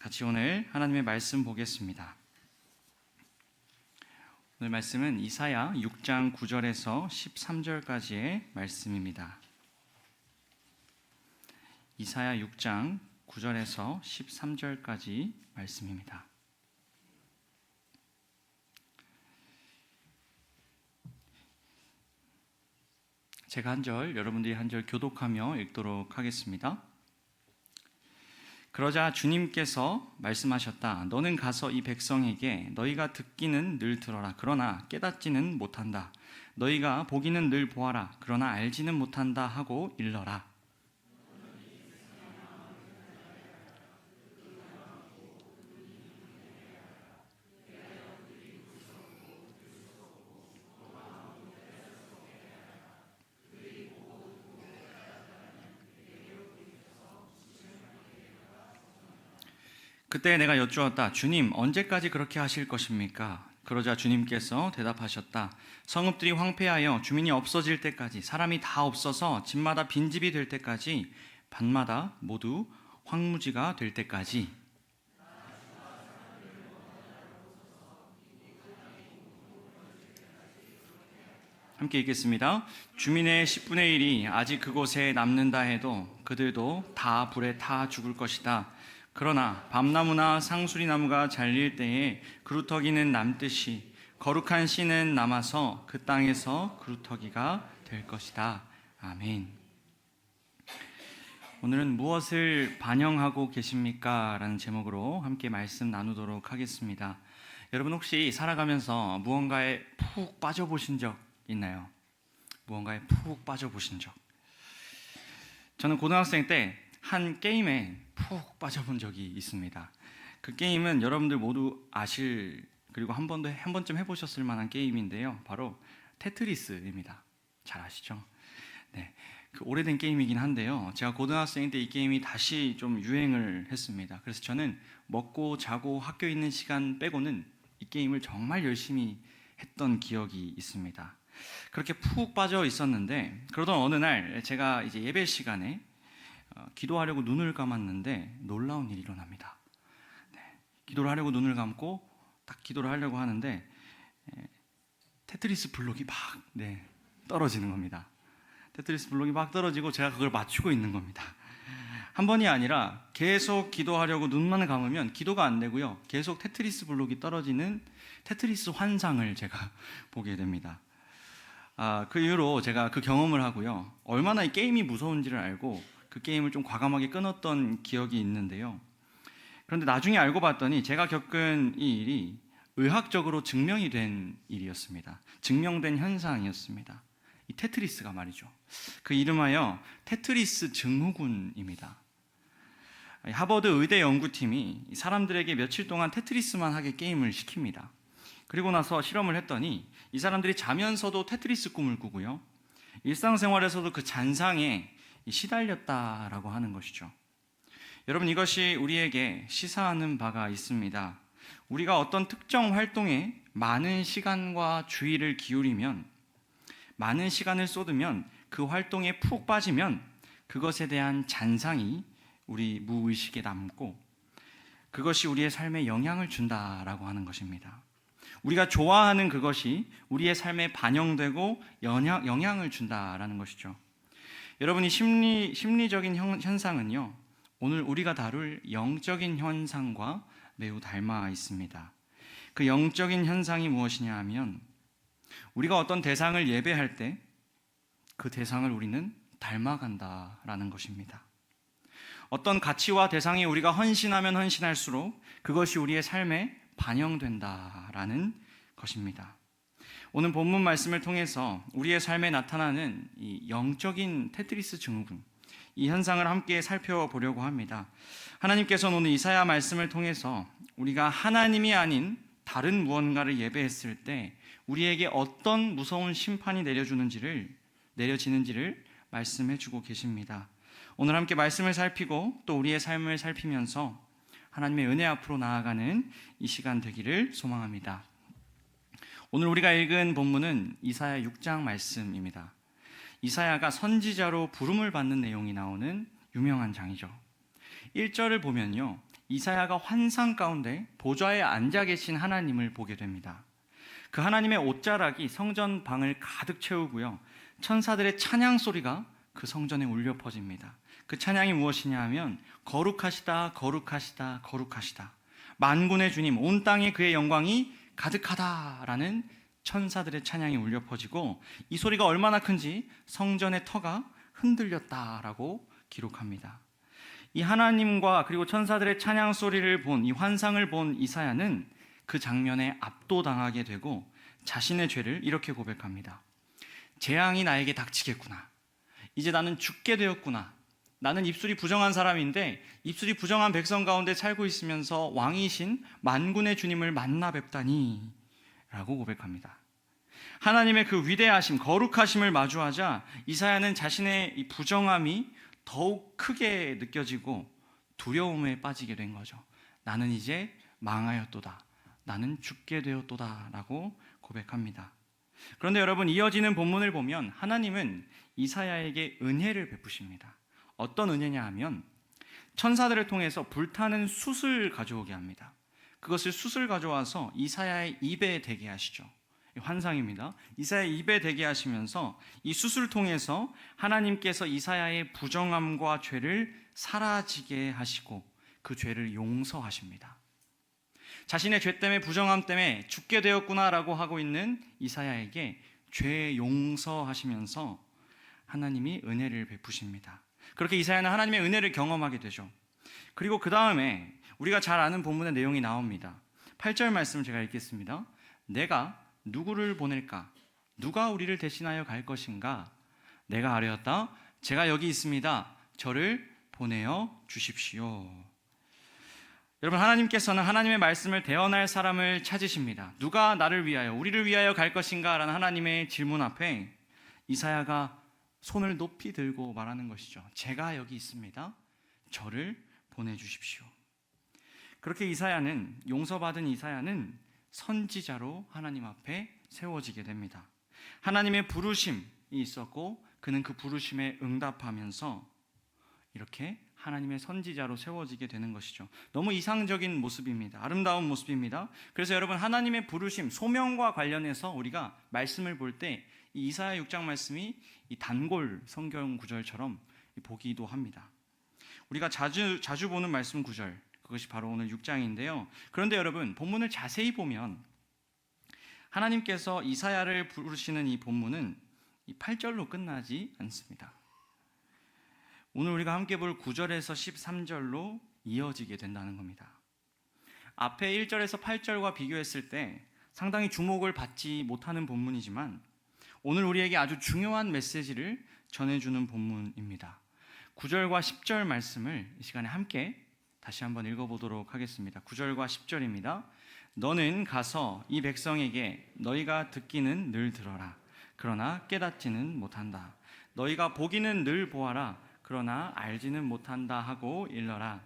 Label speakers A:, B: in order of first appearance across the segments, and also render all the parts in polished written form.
A: 같이 오늘 하나님의 말씀 보겠습니다. 오늘 말씀은 이사야 6장 9절에서 13절까지의 말씀입니다. 이사야 6장 9절에서 13절까지 말씀입니다. 제가 한 절, 여러분들이 한 절 교독하며 읽도록 하겠습니다. 그러자 주님께서 말씀하셨다. 너는 가서 이 백성에게 너희가 듣기는 늘 들어라. 그러나 깨닫지는 못한다. 너희가 보기는 늘 보아라. 그러나 알지는 못한다 하고 일러라. 그때 내가 여쭈었다. 주님, 언제까지 그렇게 하실 것입니까? 그러자 주님께서 대답하셨다. 성읍들이 황폐하여 주민이 없어질 때까지, 사람이 다 없어서 집마다 빈집이 될 때까지, 밭마다 모두 황무지가 될 때까지. 함께 읽겠습니다. 주민의 10분의 1이 아직 그곳에 남는다 해도 그들도 다 불에 타 죽을 것이다. 그러나 밤나무나 상수리나무가 잘릴 때에 그루터기는 남듯이 거룩한 씨는 남아서 그 땅에서 그루터기가 될 것이다. 아멘. 오늘은 무엇을 반영하고 계십니까? 라는 제목으로 함께 말씀 나누도록 하겠습니다. 여러분 혹시 살아가면서 무언가에 푹 빠져보신 적 있나요? 무언가에 푹 빠져보신 적. 저는 고등학생 때 한 게임에 푹 빠져본 적이 있습니다. 그 게임은 여러분들 모두 아실, 그리고 한 번쯤 해보셨을 만한 게임인데요. 바로 테트리스입니다. 잘 아시죠? 네, 그 오래된 게임이긴 한데요. 제가 고등학생 때 이 게임이 다시 좀 유행을 했습니다. 그래서 저는 먹고 자고 학교 있는 시간 빼고는 이 게임을 정말 열심히 했던 기억이 있습니다. 그렇게 푹 빠져 있었는데, 그러던 어느 날 제가 이제 예배 시간에 기도하려고 눈을 감았는데 놀라운 일이 일어납니다. 네, 기도를 하려고 눈을 감고 딱 기도를 하려고 하는데 테트리스 블록이 막 떨어지는 겁니다. 테트리스 블록이 막 떨어지고 제가 그걸 맞추고 있는 겁니다. 한 번이 아니라 계속 기도하려고 눈만 감으면 기도가 안 되고요. 계속 테트리스 블록이 떨어지는 테트리스 환상을 제가 보게 됩니다. 그 이후로 제가 그 경험을 하고요. 얼마나 이 게임이 무서운지를 알고 그 게임을 좀 과감하게 끊었던 기억이 있는데요. 그런데 나중에 알고 봤더니 제가 겪은 이 일이 의학적으로 증명이 된 일이었습니다. 증명된 현상이었습니다. 이 테트리스가 말이죠. 그 이름하여 테트리스 증후군입니다. 하버드 의대 연구팀이 사람들에게 며칠 동안 테트리스만 하게 게임을 시킵니다. 그리고 나서 실험을 했더니 이 사람들이 자면서도 테트리스 꿈을 꾸고요. 일상생활에서도 그 잔상에 시달렸다라고 하는 것이죠. 여러분, 이것이 우리에게 시사하는 바가 있습니다. 우리가 어떤 특정 활동에 많은 시간과 주의를 기울이면, 많은 시간을 쏟으면, 그 활동에 푹 빠지면 그것에 대한 잔상이 우리 무의식에 남고 그것이 우리의 삶에 영향을 준다라고 하는 것입니다. 우리가 좋아하는 그것이 우리의 삶에 반영되고 영향을 준다라는 것이죠. 여러분이 심리적인 현상은요, 오늘 우리가 다룰 영적인 현상과 매우 닮아 있습니다. 그 영적인 현상이 무엇이냐 하면, 우리가 어떤 대상을 예배할 때 그 대상을 우리는 닮아간다라는 것입니다. 어떤 가치와 대상에 우리가 헌신하면 헌신할수록 그것이 우리의 삶에 반영된다라는 것입니다. 오늘 본문 말씀을 통해서 우리의 삶에 나타나는 이 영적인 테트리스 증후군, 이 현상을 함께 살펴보려고 합니다. 하나님께서는 오늘 이사야 말씀을 통해서 우리가 하나님이 아닌 다른 무언가를 예배했을 때 우리에게 어떤 무서운 심판이 내려지는지를 말씀해주고 계십니다. 오늘 함께 말씀을 살피고 또 우리의 삶을 살피면서 하나님의 은혜 앞으로 나아가는 이 시간 되기를 소망합니다. 오늘 우리가 읽은 본문은 이사야 6장 말씀입니다. 이사야가 선지자로 부름을 받는 내용이 나오는 유명한 장이죠. 1절을 보면요, 이사야가 환상 가운데 보좌에 앉아 계신 하나님을 보게 됩니다. 그 하나님의 옷자락이 성전 방을 가득 채우고요, 천사들의 찬양 소리가 그 성전에 울려 퍼집니다. 그 찬양이 무엇이냐 하면 거룩하시다, 거룩하시다, 거룩하시다, 만군의 주님, 온 땅에 그의 영광이 가득하다라는 천사들의 찬양이 울려 퍼지고, 이 소리가 얼마나 큰지 성전의 터가 흔들렸다라고 기록합니다. 이 하나님과 그리고 천사들의 찬양 소리를 본, 이 환상을 본 이사야는 그 장면에 압도당하게 되고 자신의 죄를 이렇게 고백합니다. 재앙이 나에게 닥치겠구나. 이제 나는 죽게 되었구나. 나는 입술이 부정한 사람인데 입술이 부정한 백성 가운데 살고 있으면서 왕이신 만군의 주님을 만나 뵙다니 라고 고백합니다. 하나님의 그 위대하심, 거룩하심을 마주하자 이사야는 자신의 이 부정함이 더욱 크게 느껴지고 두려움에 빠지게 된 거죠. 나는 이제 망하였도다. 나는 죽게 되었도다 라고 고백합니다. 그런데 여러분, 이어지는 본문을 보면 하나님은 이사야에게 은혜를 베푸십니다. 어떤 은혜냐 하면 천사들을 통해서 불타는 숯을 가져오게 합니다. 그것을 숯을 가져와서 이사야의 입에 대게 하시죠. 환상입니다. 이사야의 입에 대게 하시면서 이 숯을 통해서 하나님께서 이사야의 부정함과 죄를 사라지게 하시고 그 죄를 용서하십니다. 자신의 죄 때문에, 부정함 때문에 죽게 되었구나라고 하고 있는 이사야에게 죄 용서하시면서 하나님이 은혜를 베푸십니다. 그렇게 이사야는 하나님의 은혜를 경험하게 되죠. 그리고 그 다음에 우리가 잘 아는 본문의 내용이 나옵니다. 8절 말씀을 제가 읽겠습니다. 내가 누구를 보낼까? 누가 우리를 대신하여 갈 것인가? 내가 아뢰었다. 제가 여기 있습니다. 저를 보내어 주십시오. 여러분, 하나님께서는 하나님의 말씀을 대언할 사람을 찾으십니다. 누가 나를 위하여, 우리를 위하여 갈 것인가? 라는 하나님의 질문 앞에 이사야가 손을 높이 들고 말하는 것이죠. 제가 여기 있습니다. 저를 보내주십시오. 그렇게 이사야는, 용서받은 이사야는 선지자로 하나님 앞에 세워지게 됩니다. 하나님의 부르심이 있었고 그는 그 부르심에 응답하면서 이렇게 하나님의 선지자로 세워지게 되는 것이죠. 너무 이상적인 모습입니다. 아름다운 모습입니다. 그래서 여러분, 하나님의 부르심, 소명과 관련해서 우리가 말씀을 볼 때 이 이사야 6장 말씀이 이 단골 성경 구절처럼 보기도 합니다. 우리가 자주 보는 말씀 구절, 그것이 바로 오늘 6장인데요. 그런데 여러분, 본문을 자세히 보면 하나님께서 이사야를 부르시는 이 본문은 이 8절로 끝나지 않습니다. 오늘 우리가 함께 볼 9절에서 13절로 이어지게 된다는 겁니다. 앞에 1절에서 8절과 비교했을 때 상당히 주목을 받지 못하는 본문이지만 오늘 우리에게 아주 중요한 메시지를 전해주는 본문입니다. 9절과 10절 말씀을 이 시간에 함께 다시 한번 읽어보도록 하겠습니다. 9절과 10절입니다. 너는 가서 이 백성에게 너희가 듣기는 늘 들어라. 그러나 깨닫지는 못한다. 너희가 보기는 늘 보아라. 그러나 알지는 못한다 하고 일러라.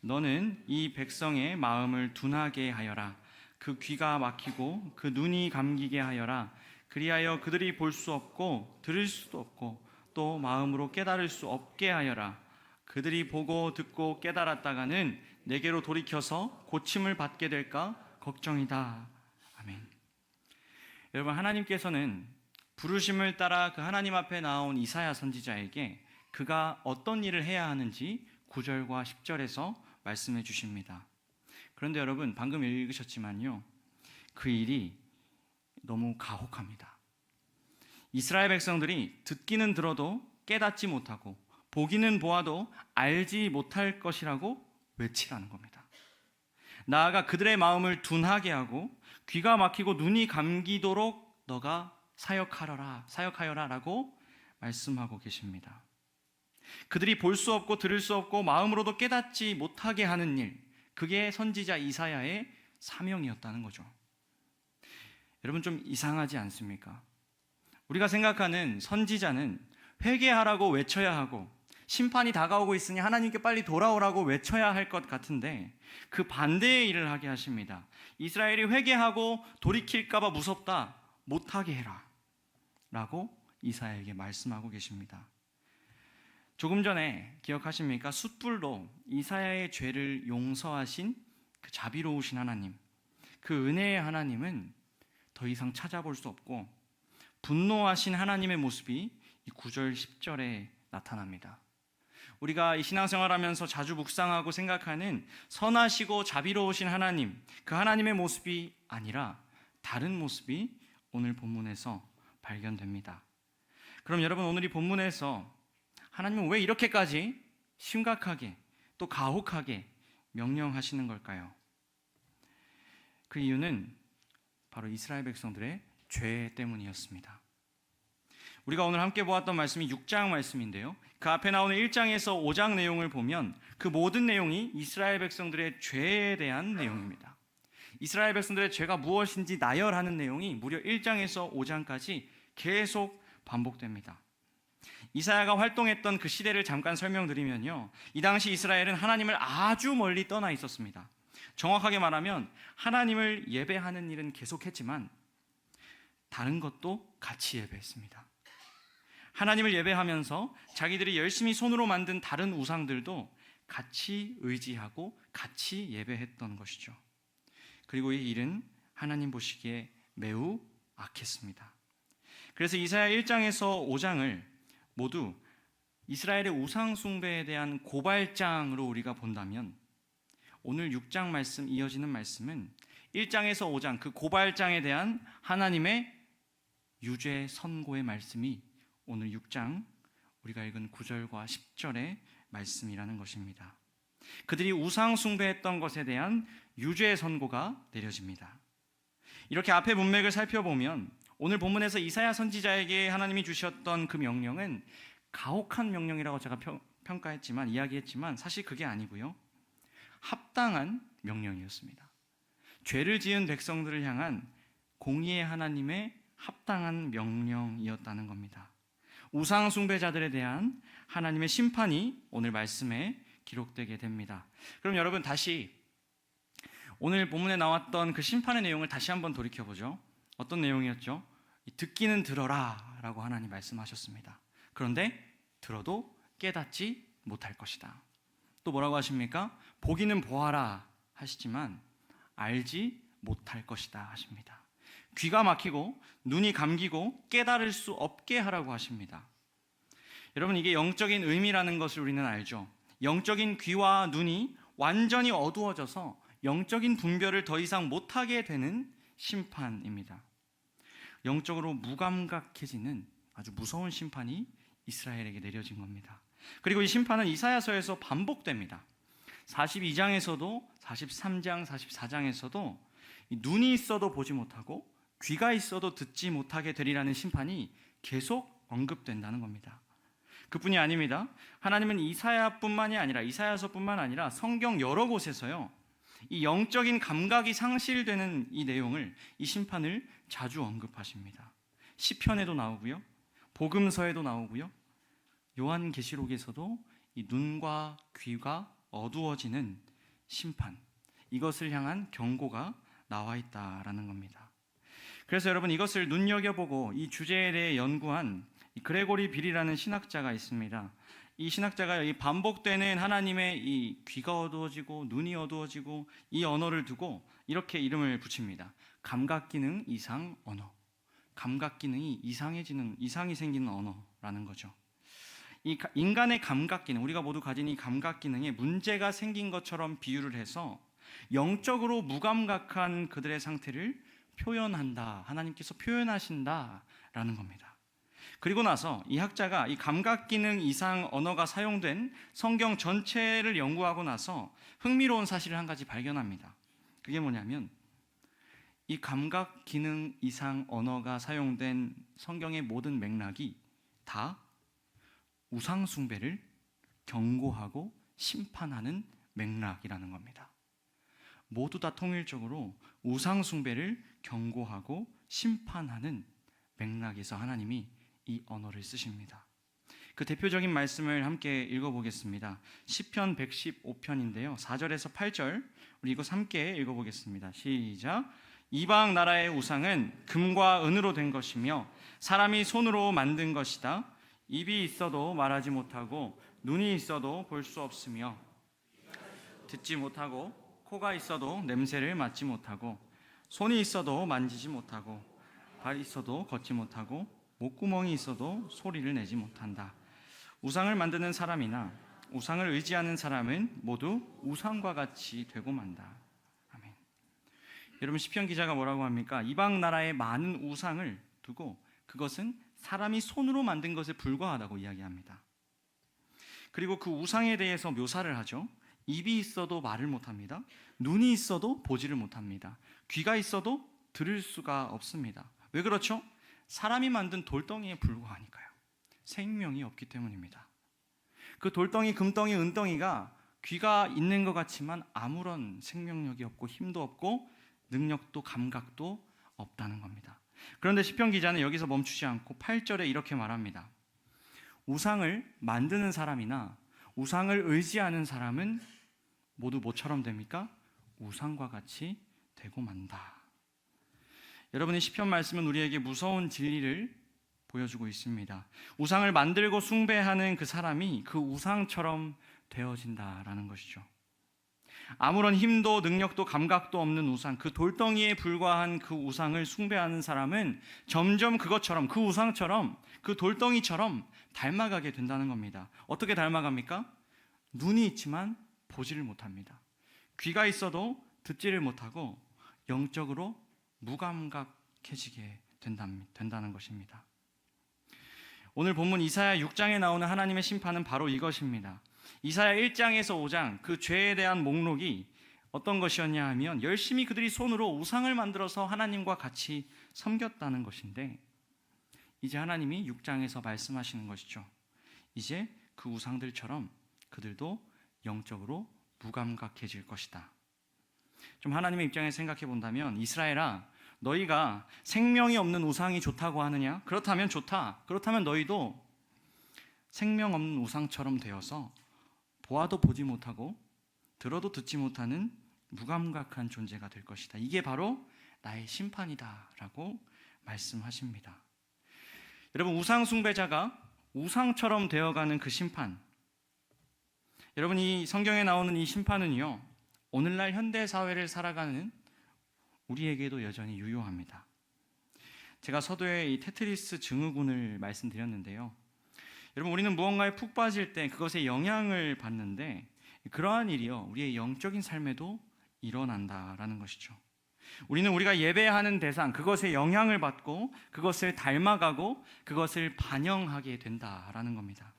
A: 너는 이 백성의 마음을 둔하게 하여라. 그 귀가 막히고 그 눈이 감기게 하여라. 그리하여 그들이 볼 수 없고 들을 수도 없고 또 마음으로 깨달을 수 없게 하여라. 그들이 보고 듣고 깨달았다가는 내게로 돌이켜서 고침을 받게 될까 걱정이다. 아멘. 여러분, 하나님께서는 부르심을 따라 그 하나님 앞에 나온 이사야 선지자에게 그가 어떤 일을 해야 하는지 9절과 10절에서 말씀해 주십니다. 그런데 여러분, 방금 읽으셨지만요, 그 일이 너무 가혹합니다. 이스라엘 백성들이 듣기는 들어도 깨닫지 못하고 보기는 보아도 알지 못할 것이라고 외치라는 겁니다. 나아가 그들의 마음을 둔하게 하고 귀가 막히고 눈이 감기도록 너가 사역하여라 라고 말씀하고 계십니다. 그들이 볼 수 없고 들을 수 없고 마음으로도 깨닫지 못하게 하는 일, 그게 선지자 이사야의 사명이었다는 거죠. 여러분, 좀 이상하지 않습니까? 우리가 생각하는 선지자는 회개하라고 외쳐야 하고 심판이 다가오고 있으니 하나님께 빨리 돌아오라고 외쳐야 할 것 같은데 그 반대의 일을 하게 하십니다. 이스라엘이 회개하고 돌이킬까 봐 무섭다, 못하게 해라 라고 이사야에게 말씀하고 계십니다. 조금 전에 기억하십니까? 숫불로 이사야의 죄를 용서하신 그 자비로우신 하나님, 그 은혜의 하나님은 더 이상 찾아볼 수 없고 분노하신 하나님의 모습이 이 9절 10절에 나타납니다. 우리가 이 신앙생활하면서 자주 묵상하고 생각하는 선하시고 자비로우신 하나님, 그 하나님의 모습이 아니라 다른 모습이 오늘 본문에서 발견됩니다. 그럼 여러분, 오늘 이 본문에서 하나님은 왜 이렇게까지 심각하게 또 가혹하게 명령하시는 걸까요? 그 이유는 바로 이스라엘 백성들의 죄 때문이었습니다. 우리가 오늘 함께 보았던 말씀이 6장 말씀인데요, 그 앞에 나오는 1장에서 5장 내용을 보면 그 모든 내용이 이스라엘 백성들의 죄에 대한 내용입니다. 이스라엘 백성들의 죄가 무엇인지 나열하는 내용이 무려 1장에서 5장까지 계속 반복됩니다. 이사야가 활동했던 그 시대를 잠깐 설명드리면요, 이 당시 이스라엘은 하나님을 아주 멀리 떠나 있었습니다. 정확하게 말하면 하나님을 예배하는 일은 계속했지만 다른 것도 같이 예배했습니다. 하나님을 예배하면서 자기들이 열심히 손으로 만든 다른 우상들도 같이 의지하고 같이 예배했던 것이죠. 그리고 이 일은 하나님 보시기에 매우 악했습니다. 그래서 이사야 1장에서 5장을 모두 이스라엘의 우상 숭배에 대한 고발장으로 우리가 본다면, 오늘 6장 말씀 이어지는 말씀은 1장에서 5장 그 고발장에 대한 하나님의 유죄 선고의 말씀이 오늘 6장 우리가 읽은 9절과 10절의 말씀이라는 것입니다. 그들이 우상 숭배했던 것에 대한 유죄 선고가 내려집니다. 이렇게 앞의 문맥을 살펴보면 오늘 본문에서 이사야 선지자에게 하나님이 주셨던 그 명령은 가혹한 명령이라고 제가 이야기했지만 사실 그게 아니고요, 합당한 명령이었습니다. 죄를 지은 백성들을 향한 공의의 하나님의 합당한 명령이었다는 겁니다. 우상 숭배자들에 대한 하나님의 심판이 오늘 말씀에 기록되게 됩니다. 그럼 여러분, 다시 오늘 본문에 나왔던 그 심판의 내용을 다시 한번 돌이켜보죠. 어떤 내용이었죠? 듣기는 들어라 라고 하나님 말씀하셨습니다. 그런데 들어도 깨닫지 못할 것이다. 또 뭐라고 하십니까? 보기는 보아라 하시지만 알지 못할 것이다 하십니다. 귀가 막히고 눈이 감기고 깨달을 수 없게 하라고 하십니다. 여러분, 이게 영적인 의미라는 것을 우리는 알죠. 영적인 귀와 눈이 완전히 어두워져서 영적인 분별을 더 이상 못하게 되는 심판입니다. 영적으로 무감각해지는 아주 무서운 심판이 이스라엘에게 내려진 겁니다. 그리고 이 심판은 이사야서에서 반복됩니다. 42장에서도 43장, 44장에서도 눈이 있어도 보지 못하고 귀가 있어도 듣지 못하게 되리라는 심판이 계속 언급된다는 겁니다. 그뿐이 아닙니다. 하나님은 이사야서뿐만 아니라 성경 여러 곳에서요, 이 영적인 감각이 상실되는 이 내용을, 이 심판을 자주 언급하십니다. 시편에도 나오고요, 복음서에도 나오고요, 요한계시록에서도 이 눈과 귀가 어두워지는 심판, 이것을 향한 경고가 나와 있다라는 겁니다. 그래서 여러분, 이것을 눈여겨보고 이 주제에 대해 연구한 그레고리 빌이라는 신학자가 있습니다. 이 신학자가 이 반복되는 하나님의 이 귀가 어두워지고 눈이 어두워지고 이 언어를 두고 이렇게 이름을 붙입니다. 감각기능 이상 언어. 감각기능이 이상이 생기는 언어라는 거죠. 이 인간의 감각기능, 우리가 모두 가진 이 감각기능에 문제가 생긴 것처럼 비유를 해서 영적으로 무감각한 그들의 상태를 표현한다, 하나님께서 표현하신다라는 겁니다. 그리고 나서 이 학자가 이 감각기능 이상 언어가 사용된 성경 전체를 연구하고 나서 흥미로운 사실을 한 가지 발견합니다. 그게 뭐냐면, 이 감각기능 이상 언어가 사용된 성경의 모든 맥락이 다 우상 숭배를 경고하고 심판하는 맥락이라는 겁니다. 모두 다 통일적으로 우상 숭배를 경고하고 심판하는 맥락에서 하나님이 이 언어를 쓰십니다. 그 대표적인 말씀을 함께 읽어보겠습니다. 시편 115편인데요, 4절에서 8절 우리 이거 함께 읽어보겠습니다. 시작. 이방 나라의 우상은 금과 은으로 된 것이며 사람이 손으로 만든 것이다. 입이 있어도 말하지 못하고 눈이 있어도 볼 수 없으며 듣지 못하고 코가 있어도 냄새를 맡지 못하고 손이 있어도 만지지 못하고 발이 있어도 걷지 못하고 목구멍이 있어도 소리를 내지 못한다. 우상을 만드는 사람이나 우상을 의지하는 사람은 모두 우상과 같이 되고 만다. 아멘. 여러분, 시편 기자가 뭐라고 합니까? 이방 나라의 많은 우상을 두고 그것은 사람이 손으로 만든 것에 불과하다고 이야기합니다. 그리고 그 우상에 대해서 묘사를 하죠. 입이 있어도 말을 못합니다. 눈이 있어도 보지를 못합니다. 귀가 있어도 들을 수가 없습니다. 왜 그렇죠? 사람이 만든 돌덩이에 불과하니까요. 생명이 없기 때문입니다. 그 돌덩이, 금덩이, 은덩이가 귀가 있는 것 같지만 아무런 생명력이 없고 힘도 없고 능력도 감각도 없다는 겁니다. 그런데 시편 기자는 여기서 멈추지 않고 8절에 이렇게 말합니다. 우상을 만드는 사람이나 우상을 의지하는 사람은 모두 뭐처럼 됩니까? 우상과 같이 되고 만다. 여러분의 시편 말씀은 우리에게 무서운 진리를 보여주고 있습니다. 우상을 만들고 숭배하는 그 사람이 그 우상처럼 되어진다라는 것이죠. 아무런 힘도 능력도 감각도 없는 우상, 그 돌덩이에 불과한 그 우상을 숭배하는 사람은 점점 그것처럼, 그 우상처럼, 그 돌덩이처럼 닮아가게 된다는 겁니다. 어떻게 닮아갑니까? 눈이 있지만 보지를 못합니다. 귀가 있어도 듣지를 못하고 영적으로 무감각해지게 된다는 것입니다. 오늘 본문 이사야 6장에 나오는 하나님의 심판은 바로 이것입니다. 이사야 1장에서 5장 그 죄에 대한 목록이 어떤 것이었냐 하면 열심히 그들이 손으로 우상을 만들어서 하나님과 같이 섬겼다는 것인데, 이제 하나님이 6장에서 말씀하시는 것이죠. 이제 그 우상들처럼 그들도 영적으로 무감각해질 것이다. 좀 하나님의 입장에서 생각해 본다면, 이스라엘아, 너희가 생명이 없는 우상이 좋다고 하느냐? 그렇다면 좋다. 그렇다면 너희도 생명 없는 우상처럼 되어서 보아도 보지 못하고 들어도 듣지 못하는 무감각한 존재가 될 것이다. 이게 바로 나의 심판이다 라고 말씀하십니다. 여러분, 우상 숭배자가 우상처럼 되어가는 그 심판, 여러분, 이 성경에 나오는 이 심판은요, 오늘날 현대 사회를 살아가는 우리에게도 여전히 유효합니다. 제가 서두에 이 테트리스 증후군을 말씀드렸는데요. 여러분, 우리는 무언가에 푹 빠질 때 그것에 영향을 받는데, 그러한 일이요, 우리의 영적인 삶에도 일어난다라는 것이죠. 우리는 우리가 예배하는 대상, 그것에 영향을 받고 그것을 닮아가고 그것을 반영하게 된다라는 겁니다.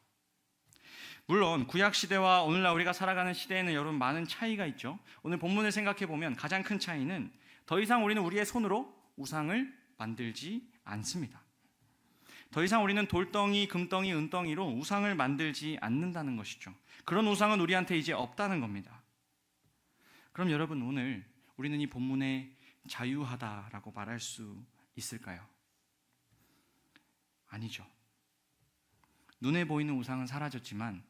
A: 물론 구약 시대와 오늘날 우리가 살아가는 시대에는 여러분 많은 차이가 있죠. 오늘 본문을 생각해 보면 가장 큰 차이는 더 이상 우리는 우리의 손으로 우상을 만들지 않습니다. 더 이상 우리는 돌덩이, 금덩이, 은덩이로 우상을 만들지 않는다는 것이죠. 그런 우상은 우리한테 이제 없다는 겁니다. 그럼 여러분, 오늘 우리는 이 본문에 자유하다라고 말할 수 있을까요? 아니죠. 눈에 보이는 우상은 사라졌지만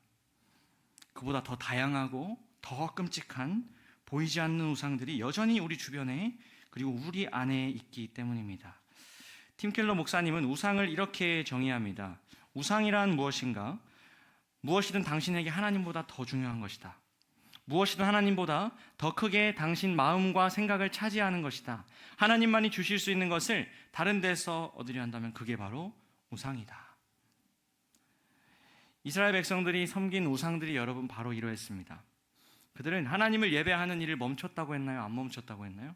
A: 그보다 더 다양하고 더 끔찍한 보이지 않는 우상들이 여전히 우리 주변에 그리고 우리 안에 있기 때문입니다. 팀 켈러 목사님은 우상을 이렇게 정의합니다. 우상이란 무엇인가? 무엇이든 당신에게 하나님보다 더 중요한 것이다. 무엇이든 하나님보다 더 크게 당신 마음과 생각을 차지하는 것이다. 하나님만이 주실 수 있는 것을 다른 데서 얻으려 한다면 그게 바로 우상이다. 이스라엘 백성들이 섬긴 우상들이 여러분 바로 이러했습니다. 그들은 하나님을 예배하는 일을 멈췄다고 했나요? 안 멈췄다고 했나요?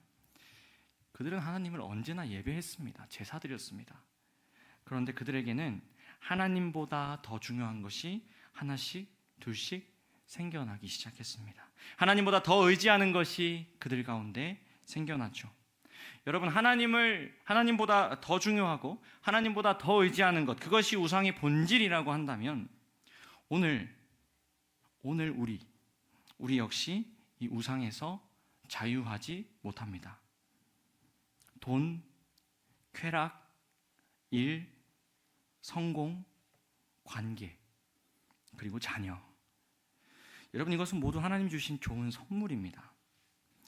A: 그들은 하나님을 언제나 예배했습니다. 제사 드렸습니다. 그런데 그들에게는 하나님보다 더 중요한 것이 하나씩 둘씩 생겨나기 시작했습니다. 하나님보다 더 의지하는 것이 그들 가운데 생겨났죠. 여러분, 하나님보다 더 중요하고 하나님보다 더 의지하는 것, 그것이 우상의 본질이라고 한다면 오늘 우리 역시 이 우상에서 자유하지 못합니다. 돈, 쾌락, 일, 성공, 관계, 그리고 자녀. 여러분, 이것은 모두 하나님 주신 좋은 선물입니다.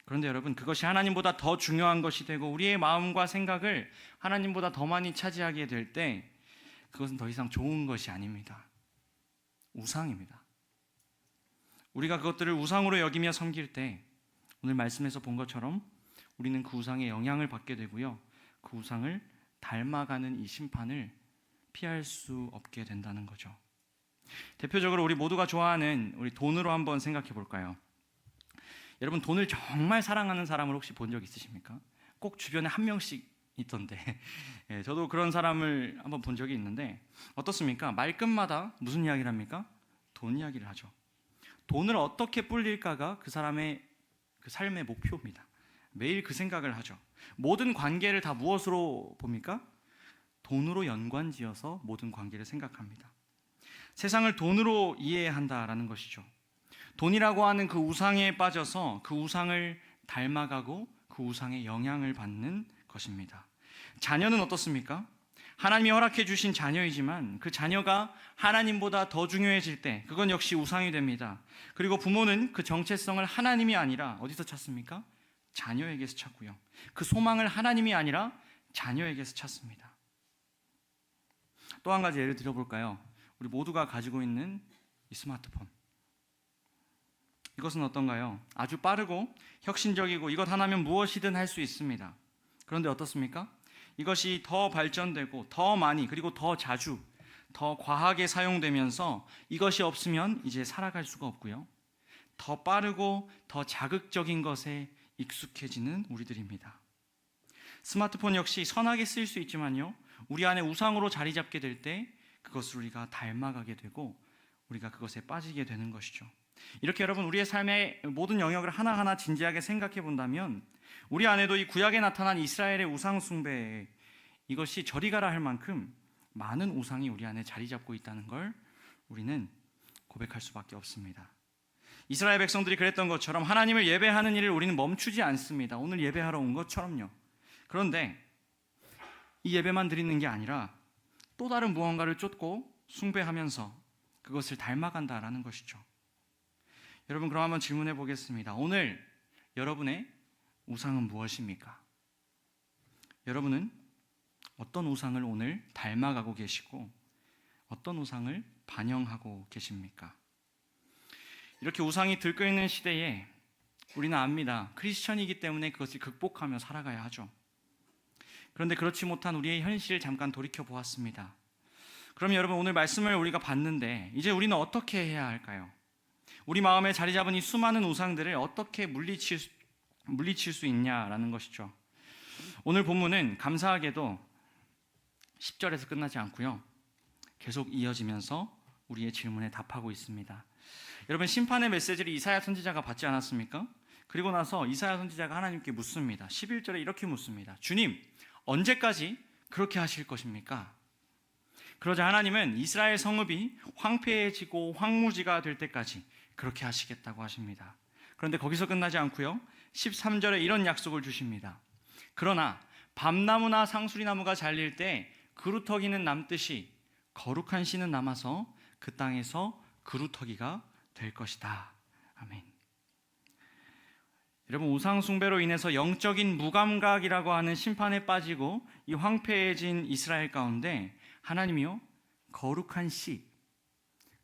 A: 그런데 여러분, 그것이 하나님보다 더 중요한 것이 되고 우리의 마음과 생각을 하나님보다 더 많이 차지하게 될 때 그것은 더 이상 좋은 것이 아닙니다. 우상입니다. 우리가 그것들을 우상으로 여기며 섬길 때 오늘 말씀에서 본 것처럼 우리는 그 우상의 영향을 받게 되고요. 그 우상을 닮아가는 이 심판을 피할 수 없게 된다는 거죠. 대표적으로 우리 모두가 좋아하는 우리 돈으로 한번 생각해 볼까요? 여러분, 돈을 정말 사랑하는 사람을 혹시 본 적 있으십니까? 꼭 주변에 한 명씩 있던데 저도 그런 사람을 한번 본 적이 있는데 어떻습니까? 말끝마다 무슨 이야기를 합니까? 돈 이야기를 하죠. 돈을 어떻게 불릴까가 그 사람의 그 삶의 목표입니다. 매일 그 생각을 하죠. 모든 관계를 다 무엇으로 봅니까? 돈으로 연관지어서 모든 관계를 생각합니다. 세상을 돈으로 이해한다라는 것이죠. 돈이라고 하는 그 우상에 빠져서 그 우상을 닮아가고 그 우상의 영향을 받는 것입니다. 자녀는 어떻습니까? 하나님이 허락해 주신 자녀이지만 그 자녀가 하나님보다 더 중요해질 때 그건 역시 우상이 됩니다. 그리고 부모는 그 정체성을 하나님이 아니라 어디서 찾습니까? 자녀에게서 찾고요. 그 소망을 하나님이 아니라 자녀에게서 찾습니다. 또 한 가지 예를 들어볼까요? 우리 모두가 가지고 있는 이 스마트폰. 이것은 어떤가요? 아주 빠르고 혁신적이고 이것 하나면 무엇이든 할 수 있습니다. 그런데 어떻습니까? 이것이 더 발전되고 더 많이 그리고 더 자주 더 과하게 사용되면서 이것이 없으면 이제 살아갈 수가 없고요. 더 빠르고 더 자극적인 것에 익숙해지는 우리들입니다. 스마트폰 역시 선하게 쓰일 수 있지만요. 우리 안에 우상으로 자리 잡게 될 때 그것을 우리가 닮아가게 되고 우리가 그것에 빠지게 되는 것이죠. 이렇게 여러분 우리의 삶의 모든 영역을 하나하나 진지하게 생각해 본다면 우리 안에도 이 구약에 나타난 이스라엘의 우상 숭배 이것이 저리 가라 할 만큼 많은 우상이 우리 안에 자리 잡고 있다는 걸 우리는 고백할 수밖에 없습니다. 이스라엘 백성들이 그랬던 것처럼 하나님을 예배하는 일을 우리는 멈추지 않습니다. 오늘 예배하러 온 것처럼요. 그런데 이 예배만 드리는 게 아니라 또 다른 무언가를 쫓고 숭배하면서 그것을 닮아간다라는 것이죠. 여러분, 그럼 한번 질문해 보겠습니다. 오늘 여러분의 우상은 무엇입니까? 여러분은 어떤 우상을 오늘 닮아가고 계시고 어떤 우상을 반영하고 계십니까? 이렇게 우상이 들끓는 시대에 우리는 압니다. 크리스천이기 때문에 그것을 극복하며 살아가야 하죠. 그런데 그렇지 못한 우리의 현실을 잠깐 돌이켜 보았습니다. 그럼 여러분, 오늘 말씀을 우리가 봤는데 이제 우리는 어떻게 해야 할까요? 우리 마음에 자리 잡은 이 수많은 우상들을 어떻게 물리칠 수 있냐라는 것이죠. 오늘 본문은 감사하게도 10절에서 끝나지 않고요. 계속 이어지면서 우리의 질문에 답하고 있습니다. 여러분, 심판의 메시지를 이사야 선지자가 받지 않았습니까? 그리고 나서 이사야 선지자가 하나님께 묻습니다. 11절에 이렇게 묻습니다. 주님, 언제까지 그렇게 하실 것입니까? 그러자 하나님은 이스라엘 성읍이 황폐해지고 황무지가 될 때까지 그렇게 하시겠다고 하십니다. 그런데 거기서 끝나지 않고요. 13절에 이런 약속을 주십니다. 그러나 밤나무나 상수리나무가 잘릴 때 그루터기는 남듯이 거룩한 씨는 남아서 그 땅에서 그루터기가 될 것이다. 아멘. 여러분, 우상 숭배로 인해서 영적인 무감각이라고 하는 심판에 빠지고 이 황폐해진 이스라엘 가운데 하나님이요, 거룩한 씨,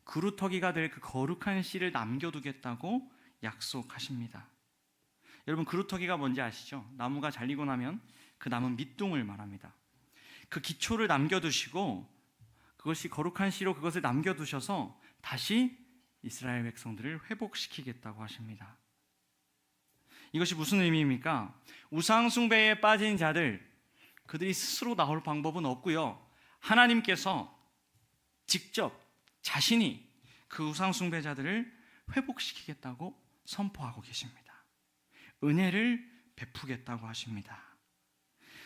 A: 그루터기가 될 그 거룩한 씨를 남겨두겠다고 약속하십니다. 여러분, 그루터기가 뭔지 아시죠? 나무가 잘리고 나면 그 남은 밑둥을 말합니다. 그 기초를 남겨두시고 그것이 거룩한 씨로 그것을 남겨두셔서 다시 이스라엘 백성들을 회복시키겠다고 하십니다. 이것이 무슨 의미입니까? 우상 숭배에 빠진 자들, 그들이 스스로 나올 방법은 없고요. 하나님께서 직접 자신이 그 우상 숭배자들을 회복시키겠다고 선포하고 계십니다. 은혜를 베푸겠다고 하십니다.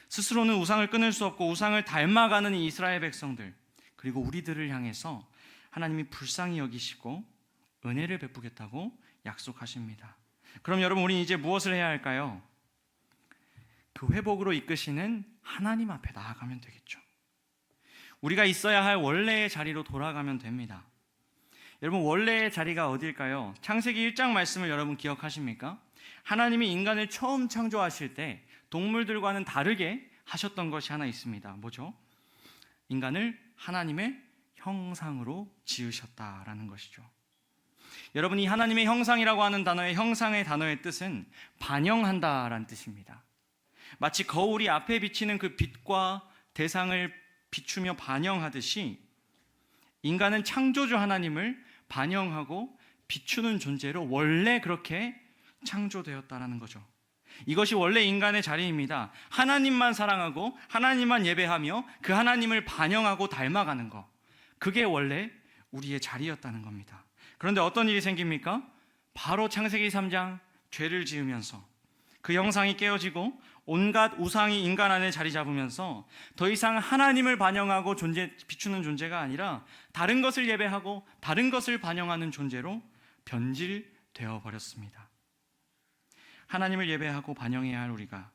A: 스스로는 우상을 끊을 수 없고 우상을 닮아가는 이 이스라엘 백성들, 그리고 우리들을 향해서 하나님이 불쌍히 여기시고 은혜를 베푸겠다고 약속하십니다. 그럼 여러분, 우리는 이제 무엇을 해야 할까요? 그 회복으로 이끄시는 하나님 앞에 나아가면 되겠죠. 우리가 있어야 할 원래의 자리로 돌아가면 됩니다. 여러분, 원래의 자리가 어딜까요? 창세기 1장 말씀을 여러분 기억하십니까? 하나님이 인간을 처음 창조하실 때 동물들과는 다르게 하셨던 것이 하나 있습니다. 뭐죠? 인간을 하나님의 형상으로 지으셨다라는 것이죠. 여러분, 이 하나님의 형상이라고 하는 단어의 형상의 단어의 뜻은 반영한다라는 뜻입니다. 마치 거울이 앞에 비치는 그 빛과 대상을 비추며 반영하듯이 인간은 창조주 하나님을 반영하고 비추는 존재로 원래 그렇게 창조되었다라는 거죠. 이것이 원래 인간의 자리입니다. 하나님만 사랑하고 하나님만 예배하며 그 하나님을 반영하고 닮아가는 것, 그게 원래 우리의 자리였다는 겁니다. 그런데 어떤 일이 생깁니까? 바로 창세기 3장 죄를 지으면서 그 형상이 깨어지고 온갖 우상이 인간 안에 자리 잡으면서 더 이상 하나님을 반영하고 비추는 존재가 아니라 다른 것을 예배하고 다른 것을 반영하는 존재로 변질되어 버렸습니다. 하나님을 예배하고 반영해야 할 우리가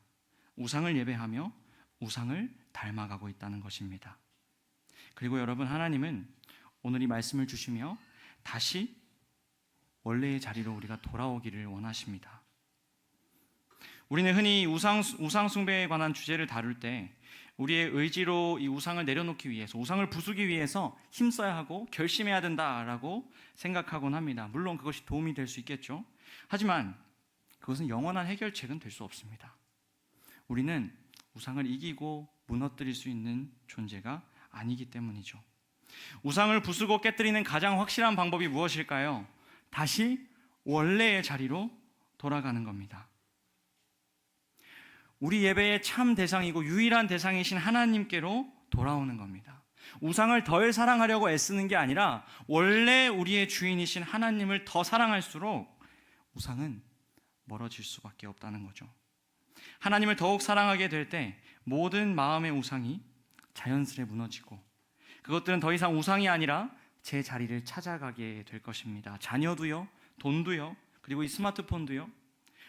A: 우상을 예배하며 우상을 닮아가고 있다는 것입니다. 그리고 여러분, 하나님은 오늘 이 말씀을 주시며 다시 원래의 자리로 우리가 돌아오기를 원하십니다. 우리는 흔히 우상 숭배에 관한 주제를 다룰 때 우리의 의지로 이 우상을 내려놓기 위해서, 우상을 부수기 위해서 힘써야 하고 결심해야 된다라고 생각하곤 합니다. 물론 그것이 도움이 될 수 있겠죠. 하지만 그것은 영원한 해결책은 될 수 없습니다. 우리는 우상을 이기고 무너뜨릴 수 있는 존재가 아니기 때문이죠. 우상을 부수고 깨뜨리는 가장 확실한 방법이 무엇일까요? 다시 원래의 자리로 돌아가는 겁니다. 우리 예배의 참 대상이고 유일한 대상이신 하나님께로 돌아오는 겁니다. 우상을 덜 사랑하려고 애쓰는 게 아니라 원래 우리의 주인이신 하나님을 더 사랑할수록 우상은 멀어질 수밖에 없다는 거죠. 하나님을 더욱 사랑하게 될 때 모든 마음의 우상이 자연스레 무너지고 그것들은 더 이상 우상이 아니라 제 자리를 찾아가게 될 것입니다. 자녀도요, 돈도요, 그리고 이 스마트폰도요.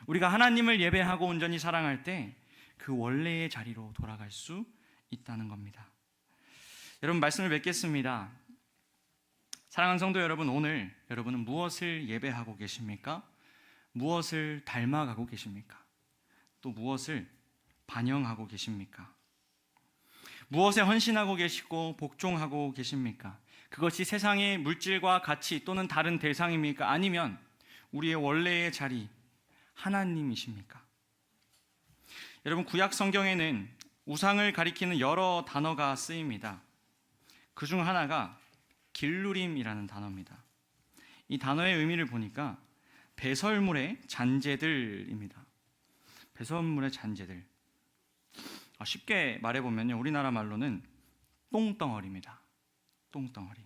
A: 우리가 하나님을 예배하고 온전히 사랑할 때 그 원래의 자리로 돌아갈 수 있다는 겁니다. 여러분, 말씀을 맺겠습니다. 사랑하는 성도 여러분, 오늘 여러분은 무엇을 예배하고 계십니까? 무엇을 닮아가고 계십니까? 또 무엇을 반영하고 계십니까? 무엇에 헌신하고 계시고 복종하고 계십니까? 그것이 세상의 물질과 가치 또는 다른 대상입니까? 아니면 우리의 원래의 자리 하나님이십니까? 여러분, 구약 성경에는 우상을 가리키는 여러 단어가 쓰입니다. 그중 하나가 길루림이라는 단어입니다. 이 단어의 의미를 보니까 배설물의 잔재들입니다. 배설물의 잔재들. 쉽게 말해보면요, 우리나라 말로는 똥덩어리입니다. 똥덩어리.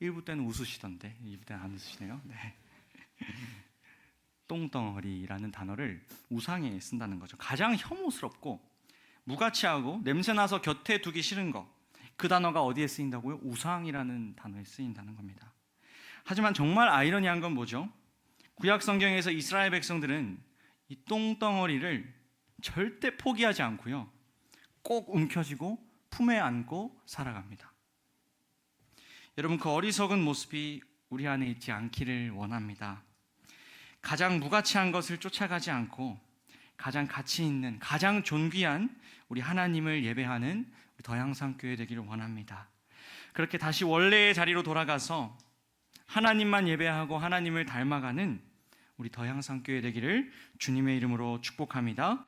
A: 1부 때는 웃으시던데 2부 때는 안 웃으시네요. 네. 똥덩어리라는 단어를 우상에 쓴다는 거죠. 가장 혐오스럽고 무가치하고 냄새나서 곁에 두기 싫은 것, 그 단어가 어디에 쓰인다고요? 우상이라는 단어에 쓰인다는 겁니다. 하지만 정말 아이러니한 건 뭐죠? 구약 성경에서 이스라엘 백성들은 이 똥덩어리를 절대 포기하지 않고요, 꼭 움켜쥐고 품에 안고 살아갑니다. 여러분, 그 어리석은 모습이 우리 안에 있지 않기를 원합니다. 가장 무가치한 것을 쫓아가지 않고 가장 가치 있는, 가장 존귀한 우리 하나님을 예배하는 우리 더향상교회 되기를 원합니다. 그렇게 다시 원래의 자리로 돌아가서 하나님만 예배하고 하나님을 닮아가는 우리 더향상교회 되기를 주님의 이름으로 축복합니다.